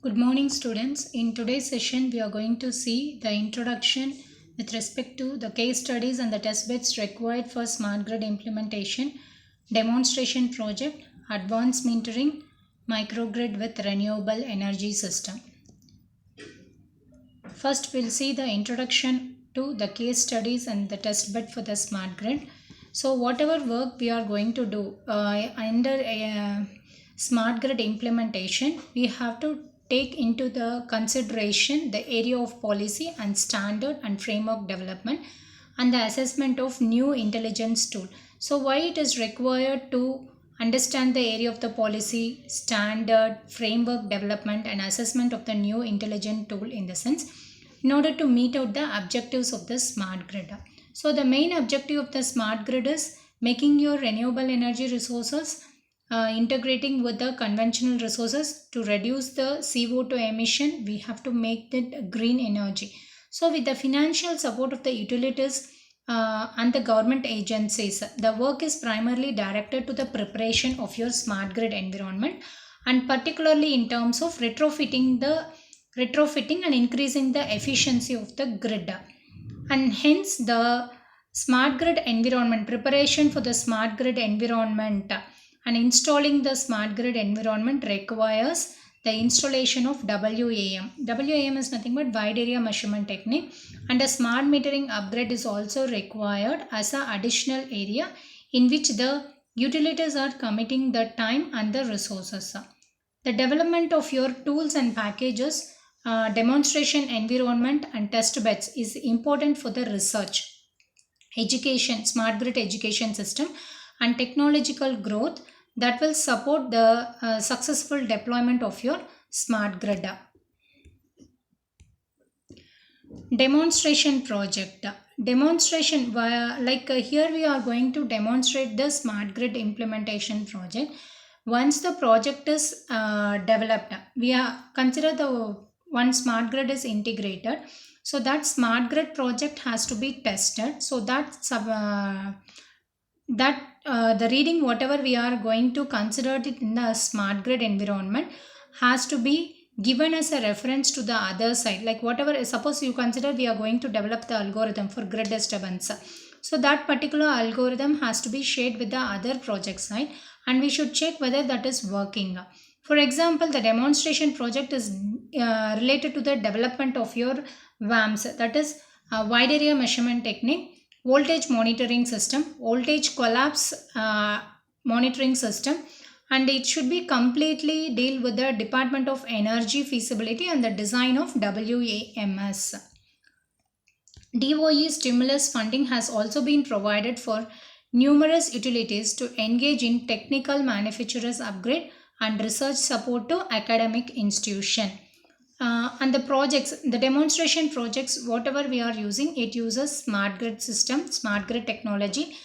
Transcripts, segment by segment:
Good morning, students. In today's session, we are going to see the introduction with respect to the case studies and the test beds required for smart grid implementation, demonstration project, advanced metering, microgrid with renewable energy system. First, we'll see the introduction to the case studies and the test bed for the smart grid. So, whatever work we are going to do under smart grid implementation, we have to take into the consideration the area of policy and standard and framework development and the assessment of new intelligence tool. So, why it is required to understand the area of the policy, standard, framework development and assessment of the new intelligent tool in the sense in order to meet out the objectives of the smart grid. So the main objective of the smart grid is making your renewable energy resources integrating with the conventional resources to reduce the CO2 emission. We have to make that green energy. So with the financial support of the utilities and the government agencies, the work is primarily directed to the preparation of your smart grid environment and particularly in terms of retrofitting and increasing the efficiency of the grid. And hence the smart grid environment preparation for the smart grid environment and installing the smart grid environment requires the installation of WAM. WAM is nothing but wide area measurement technique, and a smart metering upgrade is also required as an additional area in which the utilities are committing the time and the resources. The development of your tools and packages, demonstration environment and test beds is important for the research, education, smart grid education system and technological growth that will support the successful deployment of your smart grid. Demonstration project. Demonstration here we are going to demonstrate the smart grid implementation project. Once the project is developed, we are consider the one smart grid is integrated. So that smart grid project has to be tested. So that the reading whatever we are going to consider it in the smart grid environment has to be given as a reference to the other side. Like whatever, suppose you consider we are going to develop the algorithm for grid disturbance. So that particular algorithm has to be shared with the other project side and we should check whether that is working. For example, the demonstration project is related to the development of your WAMS, that is wide area measurement technique, voltage monitoring system, voltage collapse monitoring system, and it should be completely deal with the Department of Energy feasibility and the design of WAMS. DOE stimulus funding has also been provided for numerous utilities to engage in technical manufacturers upgrade and research support to academic institution. And the projects, the demonstration projects, whatever we are using, it uses smart grid system, smart grid technology.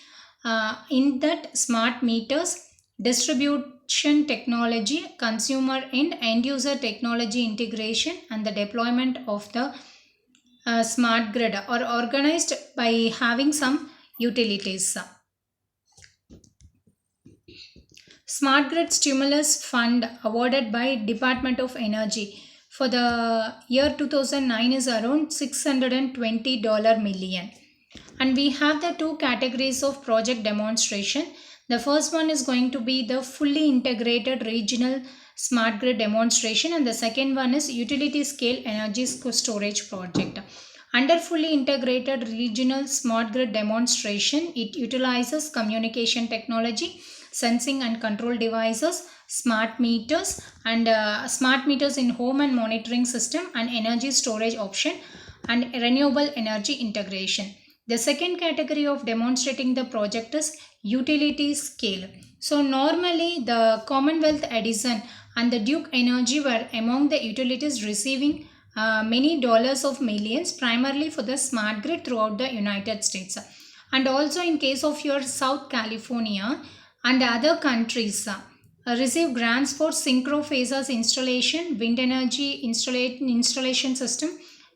In that, smart meters, distribution technology, consumer and end user technology integration, and the deployment of the smart grid are organized by having some utilities. Smart Grid Stimulus Fund awarded by Department of Energy for the year 2009 is around $620 million. And we have the two categories of project demonstration. The first one is going to be the fully integrated regional smart grid demonstration and the second one is utility scale energy storage project. Under fully integrated regional smart grid demonstration, it utilizes communication technology, sensing and control devices, smart meters and smart meters in home and monitoring system and energy storage option and renewable energy integration. The second category of demonstrating the project is utility scale. So normally the Commonwealth Edison and the Duke Energy were among the utilities receiving many dollars of millions primarily for the smart grid throughout the United States. And also in case of your South California and other countries receive grants for synchrophases installation, wind energy installation system,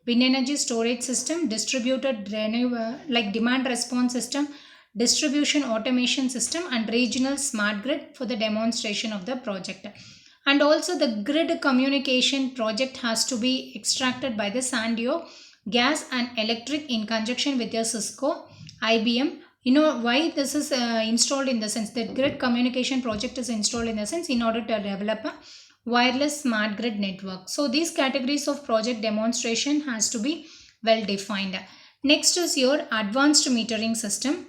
wind energy storage system, distributed demand response system, distribution automation system and regional smart grid for the demonstration of the project. And also the grid communication project has to be extracted by the Sandio Gas and Electric in conjunction with your Cisco, IBM. You know why this is installed, in the sense that grid communication project is installed in the sense in order to develop a wireless smart grid network. So these categories of project demonstration has to be well defined. Next is your advanced metering system.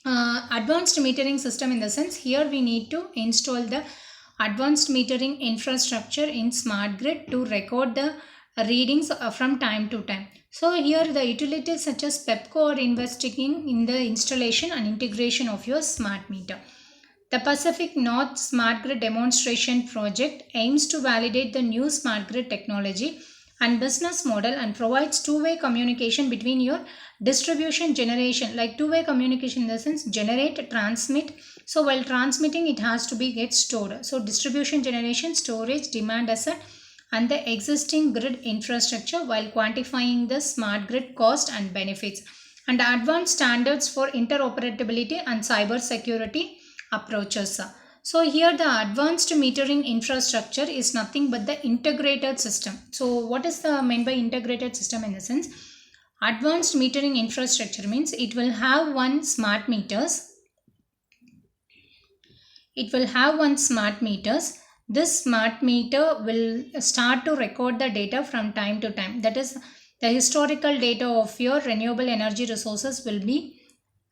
Advanced metering system, in the sense here we need to install the advanced metering infrastructure in smart grid to record the readings from time to time. So here the utilities such as Pepco are investing in the installation and integration of your smart meter. The Pacific North Smart Grid Demonstration Project aims to validate the new smart grid technology and business model and provides two-way communication between your distribution generation, like two-way communication in the sense generate, transmit. So while transmitting, it has to be get stored. So distribution generation, storage, demand asset and the existing grid infrastructure while quantifying the smart grid cost and benefits, and advanced standards for interoperability and cyber security approaches. So here the advanced metering infrastructure is nothing but the integrated system. So what is the meant by integrated system? In the sense, advanced metering infrastructure means it will have one smart meters. This smart meter will start to record the data from time to time. That is, the historical data of your renewable energy resources will be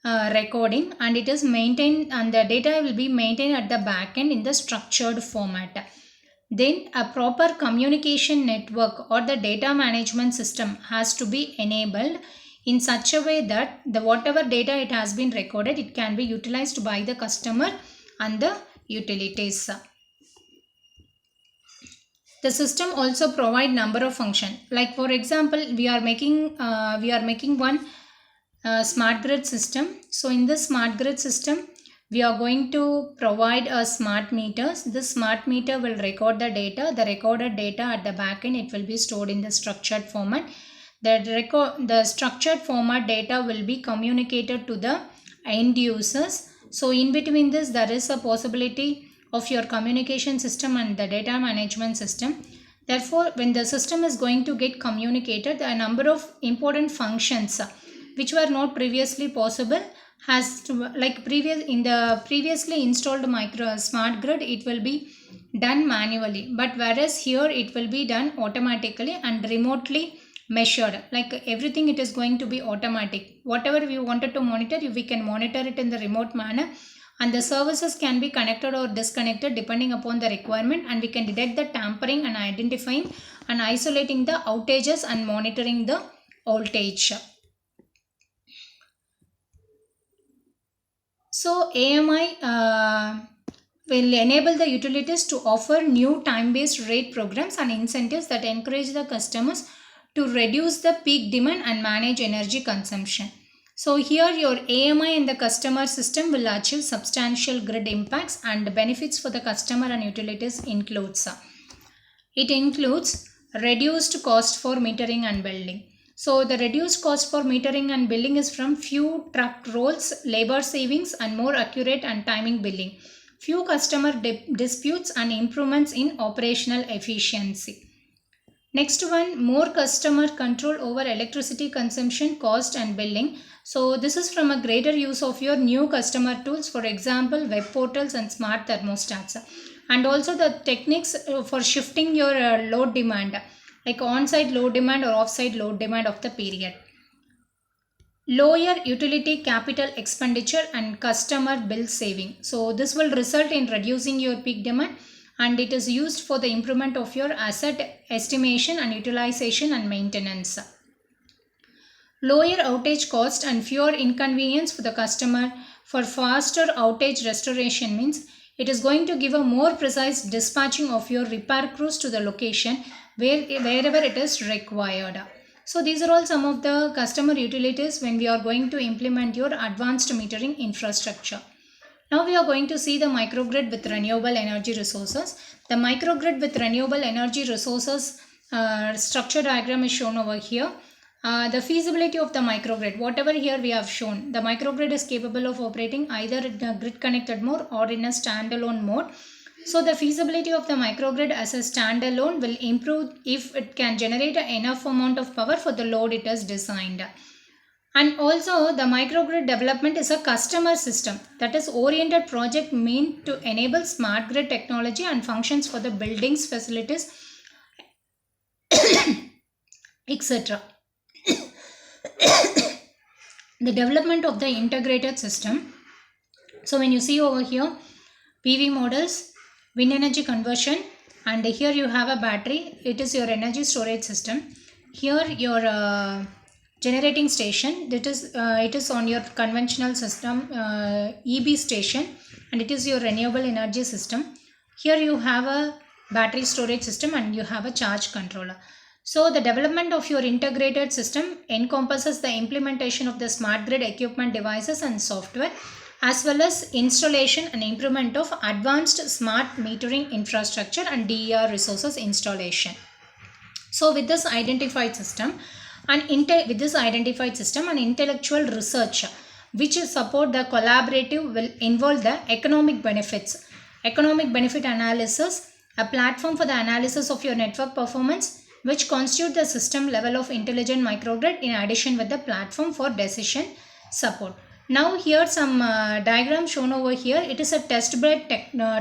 recording, and it is maintained, and the data will be maintained at the back end in the structured format. Then a proper communication network or the data management system has to be enabled in such a way that the whatever data it has been recorded, it can be utilized by the customer and the utilities. The system also provide number of function. Like for example, we are making one smart grid system. So in this smart grid system, we are going to provide a smart meters. This smart meter will record the data. The recorded data at the back end, it will be stored in the structured format. The structured format data will be communicated to the end users. So in between this, there is a possibility of your communication system and the data management system. Therefore, when the system is going to get communicated, a number of important functions which were not previously possible has to, like previously installed micro smart grid, it will be done manually, but whereas here it will be done automatically and remotely measured. Like everything, it is going to be automatic. Whatever we wanted to monitor, we can monitor it in the remote manner, and the services can be connected or disconnected depending upon the requirement, and we can detect the tampering and identifying and isolating the outages and monitoring the voltage. So AMI will enable the utilities to offer new time-based rate programs and incentives that encourage the customers to reduce the peak demand and manage energy consumption. So here your AMI and the customer system will achieve substantial grid impacts, and benefits for the customer and utilities includes reduced cost for metering and billing. So the reduced cost for metering and billing is from few truck rolls, labor savings and more accurate and timing billing, few customer disputes and improvements in operational efficiency. Next one, more customer control over electricity consumption, cost and billing. So this is from a greater use of your new customer tools, for example web portals and smart thermostats, and also the techniques for shifting your load demand, like on-site load demand or off-site load demand of the period. Lower utility capital expenditure and customer bill saving. So this will result in reducing your peak demand, and it is used for the improvement of your asset estimation and utilization and maintenance. Lower outage cost and fewer inconvenience for the customer. For faster outage restoration means it is going to give a more precise dispatching of your repair crews to the location wherever it is required. So these are all some of the customer utilities when we are going to implement your advanced metering infrastructure. Now we are going to see the microgrid with renewable energy resources. The microgrid with renewable energy resources structure diagram is shown over here. The feasibility of the microgrid, whatever here we have shown, the microgrid is capable of operating either in a grid connected mode or in a standalone mode. So the feasibility of the microgrid as a standalone will improve if it can generate enough amount of power for the load it is designed. And also the microgrid development is a customer system that is oriented project meant to enable smart grid technology and functions for the buildings, facilities, etc. The development of the integrated system. So when you see over here, PV models, wind energy conversion, and here you have a battery. It is your energy storage system. Here your generating station. It is on your conventional system, EB station, and it is your renewable energy system. Here you have a battery storage system and you have a charge controller. So the development of your integrated system encompasses the implementation of the smart grid equipment devices and software, as well as installation and improvement of advanced smart metering infrastructure and DER resources installation. So with this identified system, an intellectual research which support the collaborative will involve the economic benefits, economic benefit analysis, a platform for the analysis of your network performance, which constitute the system level of intelligent microgrid in addition with the platform for decision support. Now here some diagram shown over here. It is a test bed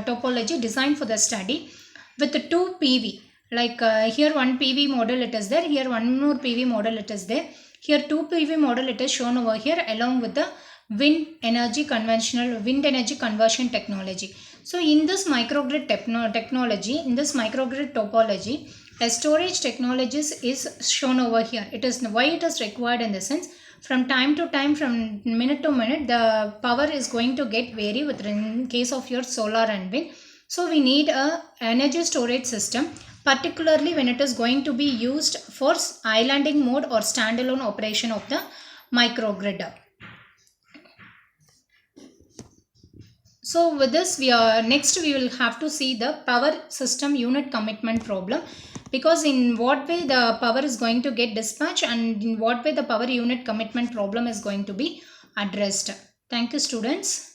topology designed for the study with the two PV. Like here one PV model it is there, here one more PV model it is there. Here two PV model it is shown over here along with the wind energy conversion technology. So in this microgrid technology, in this microgrid topology, a storage technologies is shown over here. It is why it is required in the sense, from time to time, from minute to minute, the power is going to get vary with in case of your solar and wind. So we need a energy storage system, particularly when it is going to be used for islanding mode or standalone operation of the microgrid. So with this next we will have to see the power system unit commitment problem, because in what way the power is going to get dispatched and in what way the power unit commitment problem is going to be addressed. Thank you, students.